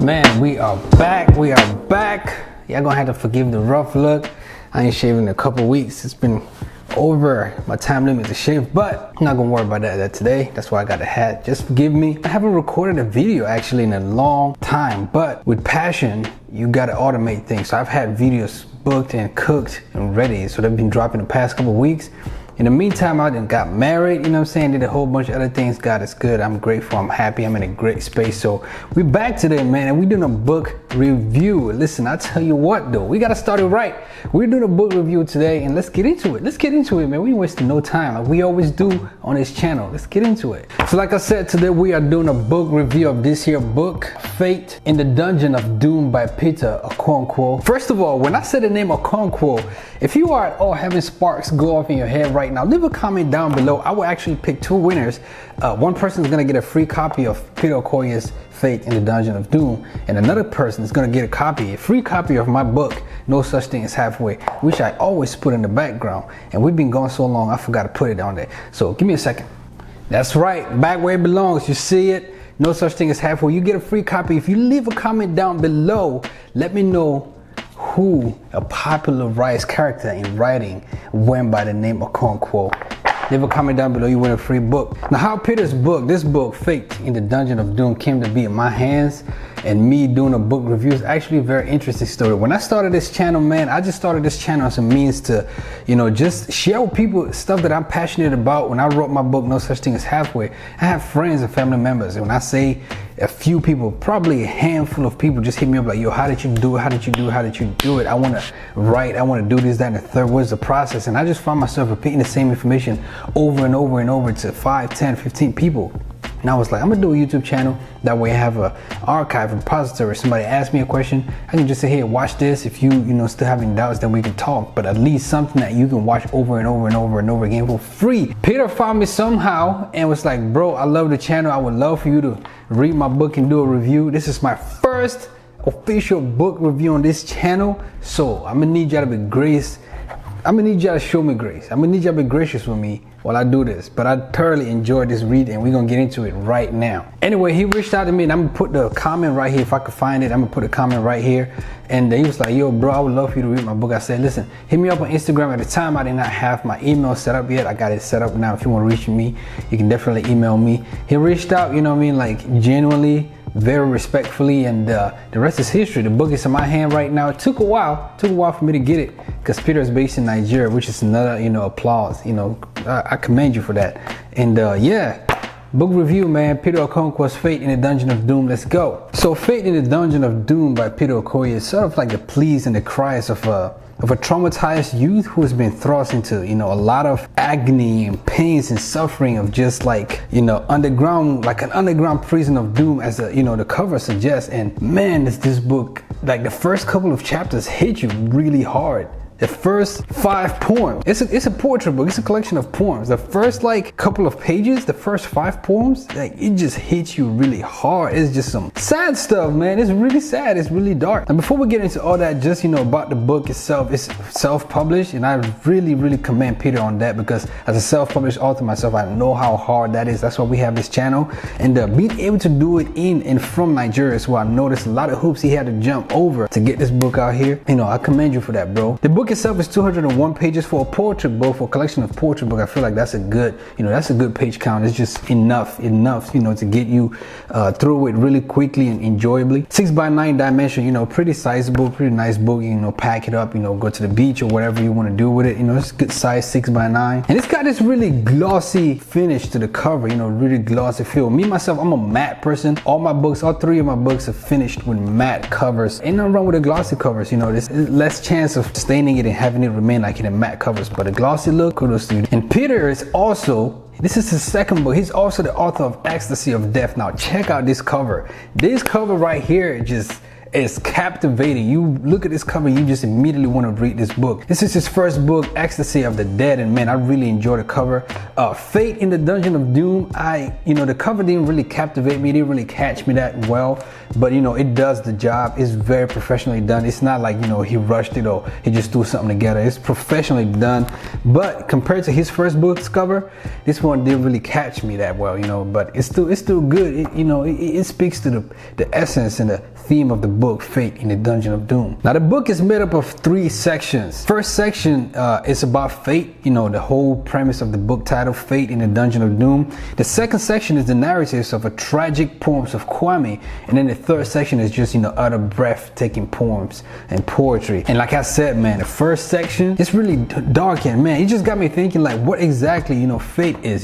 Man, we are back. Y'all gonna have to forgive the rough look. I ain't shaving in a couple weeks. It's been over my time limit to shave, but I'm not gonna worry about that today. That's why I got a hat. Just forgive me. I haven't recorded a video actually in a long time, but with passion, you gotta automate things. So I've had videos booked and cooked and ready. So they've been dropping the past couple weeks. In the meantime, I then got married, you know what I'm saying? Did a whole bunch of other things. God is good. I'm grateful. I'm happy. I'm in a great space. So we're back today, man, and we're doing a book review. Listen, I tell you what, though, we got to start it right. We're doing a book review today, and let's get into it. Man. We ain't wasting no time like we always do on this channel. Let's get into it. So like I said, today we are doing a book review of this here book, Fate in the Dungeon of Doom by Peter Okonkwo. First of all, when I said the name Okonkwo, if you are at all having sparks go off in your head right now, leave a comment down below. I will actually pick two winners. One person is going to get a free copy of Peter Okonkwo's Fate in the Dungeon of Doom, and another person is going to get a free copy of my book, No Such Thing as Halfway, which I always put in the background. And we've been going so long, I forgot to put it on there. So give me a second. That's right, back where it belongs. You see it? No Such Thing as Halfway. You get a free copy. If you leave a comment down below, let me know who a popularized character in writing went by the name of Okonkwo. Leave a comment down below, you win a free book. Now, how Peter's book, this book, Fate in the Dungeon of Doom, came to be in my hands and me doing a book review is actually a very interesting story. When I started this channel, man, I just started this channel as a means to, you know, just share with people stuff that I'm passionate about. When I wrote my book, No Such Thing as Halfway, I have friends and family members. And when I say a few people, probably a handful of people just hit me up like, yo, how did you do it? How did you do it? How did you do it? I want to write. I want to do this, that, and the third. What's the process? And I just find myself repeating the same information over and over and over to 5, 10, 15 people. And I was like, I'm gonna do a YouTube channel. That way I have a archive, a repository. Somebody asks me a question, I can just say, hey, watch this. If you still having doubts, then we can talk. But at least something that you can watch over and over and over and over again for free. Peter found me somehow and was like, bro, I love the channel. I would love for you to read my book and do a review. This is my first official book review on this channel. So I'm gonna need y'all to be grace. I'm gonna need y'all to show me grace. I'm gonna need y'all to be gracious with me while I do this. But I thoroughly enjoyed this read and we're gonna get into it right now. Anyway, he reached out to me and I'm gonna put the comment right here. If I could find it, I'm gonna put a comment right here. And he was like, yo, bro, I would love for you to read my book. I said, listen, hit me up on Instagram. At the time, I did not have my email set up yet. I got it set up now. If you wanna reach me, you can definitely email me. He reached out, you know what I mean, like genuinely, very respectfully, and the rest is history. The book is in my hand right now. It took a while for me to get it because Peter is based in Nigeria, which is another, applause. I commend you for that. And yeah, book review, man. Peter Okonkwo's Fate in the Dungeon of Doom. Let's go. So Fate in the Dungeon of Doom by Peter Okonkwo is sort of like the pleas and the cries of a traumatized youth who has been thrust into, a lot of agony and pains and suffering of just like, underground, like an underground prison of doom, as the cover suggests. And man, this book, like the first couple of chapters hit you really hard. The first 5 poems, it's a poetry book. It's a collection of poems. The first like couple of pages, the first 5 poems, like it just hits you really hard. It's just some sad stuff, man. It's really sad. It's really dark. And before we get into all that, just about the book itself, it's self-published, and I really commend Peter on that, because as a self-published author myself, I know how hard that is. That's why we have this channel, and being able to do it in and from Nigeria as well. I noticed a lot of hoops he had to jump over to get this book out here. I commend you for that, bro. The book itself is 201 pages for a poetry book, for a collection of poetry book. I feel like that's a good, that's a good page count. It's just enough, to get you through it really quickly and enjoyably. 6x9 dimension, pretty sizable, pretty nice book. Pack it up, go to the beach or whatever you want to do with it. It's a good size 6x9, and it's got this really glossy finish to the cover. Really glossy feel. Me myself, I'm a matte person. All my books, all 3 of my books are finished with matte covers. Ain't nothing wrong with the glossy covers. There's less chance of staining it and having it remain like in the matte covers, but a glossy look, kudos to you. And Peter is also, this is his second book. He's also the author of Ecstasy of Death. Now check out this cover. This cover right here, is captivating. You look at this cover, you just immediately want to read this book. This is his first book, Ecstasy of the Dead, and man, I really enjoy the cover. Fate in the Dungeon of Doom, the cover didn't really captivate me, it didn't really catch me that well, but it does the job. It's very professionally done. It's not like, he rushed it or he just threw something together. It's professionally done, but compared to his first book's cover, this one didn't really catch me that well, but it's still good. It speaks to the essence and the theme of the book, Fate in the Dungeon of Doom. Now the book is made up of 3 sections. First section is about fate, the whole premise of the book title, Fate in the Dungeon of Doom. The second section is the narratives of a tragic poems of Kwame, and then the third section is just other breathtaking poems and poetry. And like I said, man, the first section, it's really dark, and man, it just got me thinking like what exactly fate is.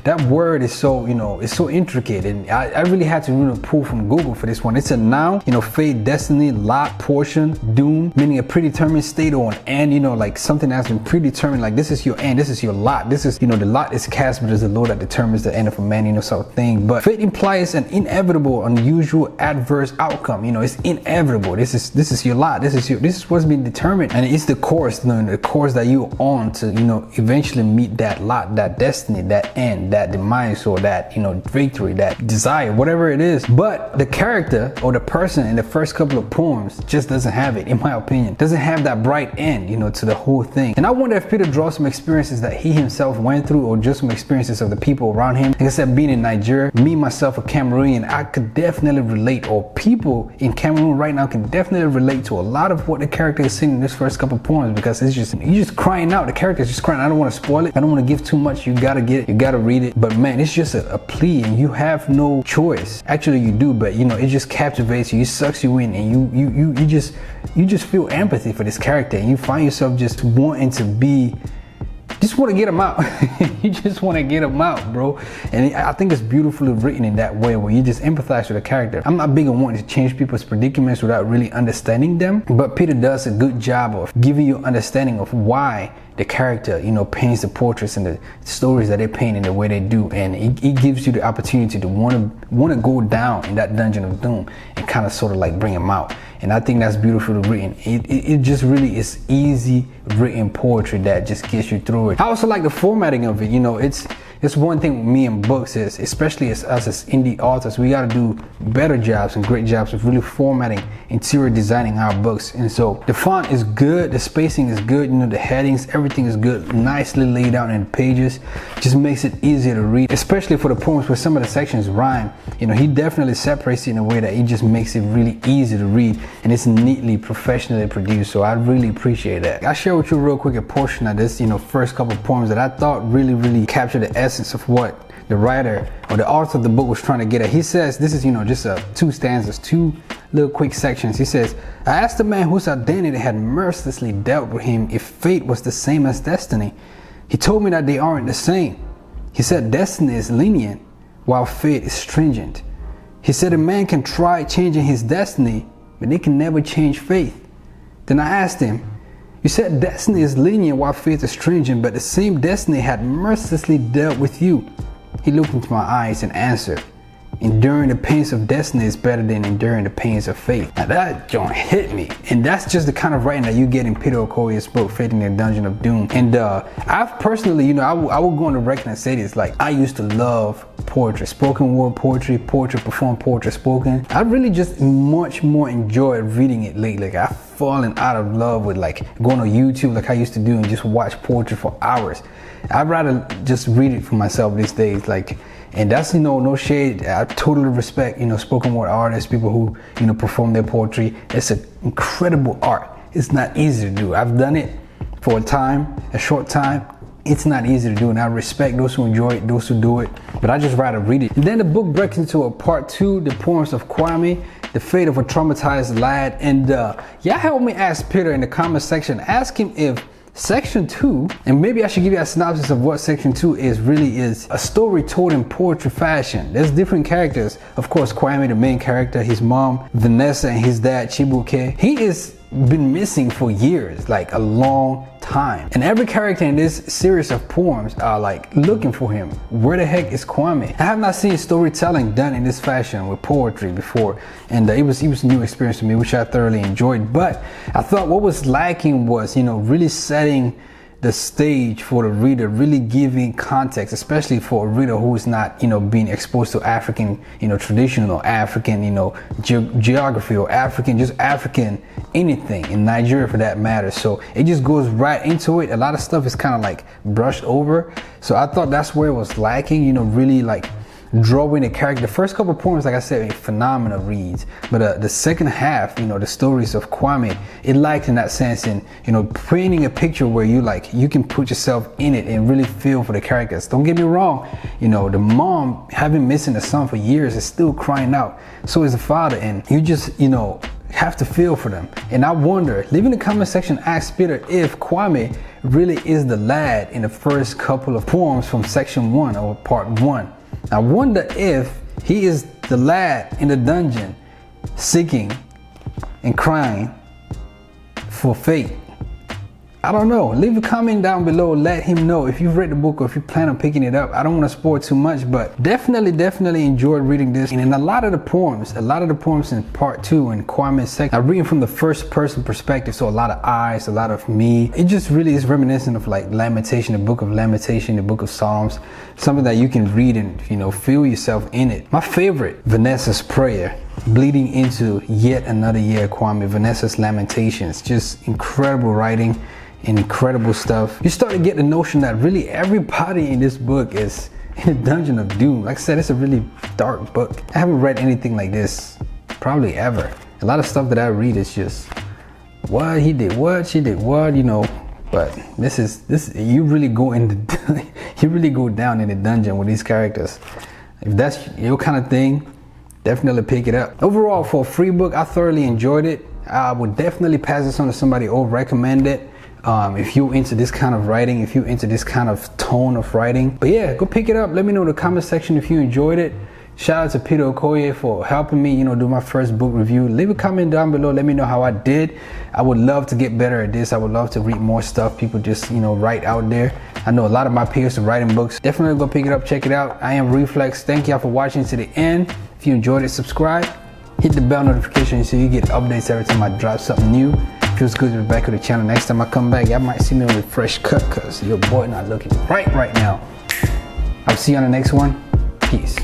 That word is so it's so intricate, and I really had to pull from Google for this one. It's a noun, fate, destiny, lot, portion, doom, meaning a predetermined state or an end, like something that's been predetermined, like this is your end, this is your lot, this is the lot is cast, but it's the Lord that determines the end of a man, sort of thing. But fate implies an inevitable, unusual, adverse outcome. It's inevitable. This is your lot, this is what's been determined, and it's the course, the course that you're on to eventually meet that lot, that destiny, that end, that demise, or that victory, that desire, whatever it is. But the character or the person in the first couple of poems just doesn't have it, in my opinion. Doesn't have that bright end, to the whole thing. And I wonder if Peter draws some experiences that he himself went through, or just some experiences of the people around him. Like I said, being in Nigeria, me myself a Cameroonian, I could definitely relate, or people in Cameroon right now can definitely relate to a lot of what the character is saying in this first couple of poems, because it's just, you're just crying out. The character is just crying. I don't want to spoil it. I don't want to give too much. You gotta get it. You gotta read it. But man, it's just a plea, and you have no choice. Actually, you do, but it just captivates you. It sucks you in, and you just feel empathy for this character, and you find yourself just wanting to just want to get them out. You just want to get them out, bro. And I think it's beautifully written in that way, where you just empathize with the character. I'm not big on wanting to change people's predicaments without really understanding them, but Peter does a good job of giving you understanding of why the character, paints the portraits and the stories that they paint in the way they do, and it gives you the opportunity to want to go down in that Dungeon of Doom and kind of sort of like bring them out. And I think that's beautifully written. It just really is easy written poetry that just gets you through it. I also like the formatting of it. It's one thing with me and books is, especially as us as indie authors, we got to do better jobs and great jobs of really formatting, interior designing our books. And so the font is good, the spacing is good, the headings, everything is good, nicely laid out in the pages. Just makes it easier to read, especially for the poems where some of the sections rhyme. He definitely separates it in a way that it just makes it really easy to read, and it's neatly, professionally produced. So I really appreciate that. I'll share with you real quick a portion of this, first couple of poems that I thought really captured the essence of what the writer or the author of the book was trying to get at. He says, this is just 2 stanzas, 2 little quick sections. He says, I asked the man whose identity had mercilessly dealt with him if fate was the same as destiny. He told me that they aren't the same. He said destiny is lenient while fate is stringent. He said a man can try changing his destiny, but they can never change fate. Then I asked him, you said destiny is lenient while fate is stringent, but the same destiny had mercilessly dealt with you. He looked into my eyes and answered, enduring the pains of destiny is better than enduring the pains of fate. Now that joint hit me. And that's just the kind of writing that you get in Peter Okoye's book, Fate in the Dungeon of Doom. And I've personally, I will go on the record and say this, like I used to love poetry, spoken word poetry, performed poetry, spoken. I really just much more enjoyed reading it lately. Like I've fallen out of love with like going on YouTube like I used to do and just watch poetry for hours. I'd rather just read it for myself these days. And that's, no shade. I totally respect, spoken word artists, people who, perform their poetry. It's an incredible art. It's not easy to do. I've done it for a short time. It's not easy to do, and I respect those who enjoy it, those who do it, but I just rather read it. And then the book breaks into a part 2, the poems of Kwame, the fate of a traumatized lad. And y'all help me ask Peter in the comment section, ask him if Section 2, and maybe I should give you a synopsis of what Section 2 really is a story told in poetry fashion. There's different characters. Of course, Kwame, the main character, his mom, Vanessa, and his dad, Chibuke. He has been missing for years, like a long time. time. And every character in this series of poems are like looking for him. Where the heck is Kwame? I have not seen storytelling done in this fashion with poetry before, and it was a new experience to me, which I thoroughly enjoyed. But I thought what was lacking was, really setting the stage for the reader, really giving context, especially for a reader who is not, being exposed to African, traditional African, geography, or just African anything in Nigeria for that matter. So it just goes right into it. A lot of stuff is kind of like brushed over. So I thought that's where it was lacking, really like drawing the character. The first couple poems, like I said, phenomenal reads, but the second half, the stories of Kwame, it lacked in that sense, in painting a picture where you can put yourself in it and really feel for the characters. Don't get me wrong, the mom, having missing a son for years, is still crying out. So is the father, and you just have to feel for them. And I wonder, leave in the comment section, ask Peter if Kwame really is the lad in the first couple of poems from section 1 or part 1. I wonder if he is the lad in the dungeon seeking and crying for fate. I don't know. Leave a comment down below. Let him know if you've read the book or if you plan on picking it up. I don't want to spoil too much, but definitely enjoyed reading this. And in a lot of the poems in part 2 and Kwame's section, I'm reading from the first person perspective. So a lot of eyes, a lot of me. It just really is reminiscent of like Lamentation, the book of Lamentation, the book of Psalms, something that you can read and, feel yourself in it. My favorite, Vanessa's prayer, bleeding into yet another year, Kwame, Vanessa's Lamentations, just incredible writing. Incredible stuff. You start to get the notion that really everybody in this book is in a dungeon of doom. Like I said, it's a really dark book. I haven't read anything like this probably ever. A lot of stuff that I read is just what he did, what she did, what, but this you really go you really go down in the dungeon with these characters. If that's your kind of thing, definitely pick it up. Overall, for a free book, I thoroughly enjoyed it. I would definitely pass this on to somebody or recommend it. If you're into this kind of writing, if you're into this kind of tone of writing. But yeah, go pick it up. Let me know in the comment section if you enjoyed it. Shout out to Peter Okoye for helping me, do my first book review. Leave a comment down below. Let me know how I did. I would love to get better at this. I would love to read more stuff people just, write out there. I know a lot of my peers are writing books. Definitely go pick it up, check it out. I am RifleX. Thank y'all for watching to the end. If you enjoyed it, subscribe. Hit the bell notification so you get updates every time I drop something new. Feels good to be back on the channel. Next time I come back, y'all might see me with a fresh cut because your boy not looking right now. I'll see you on the next one. Peace.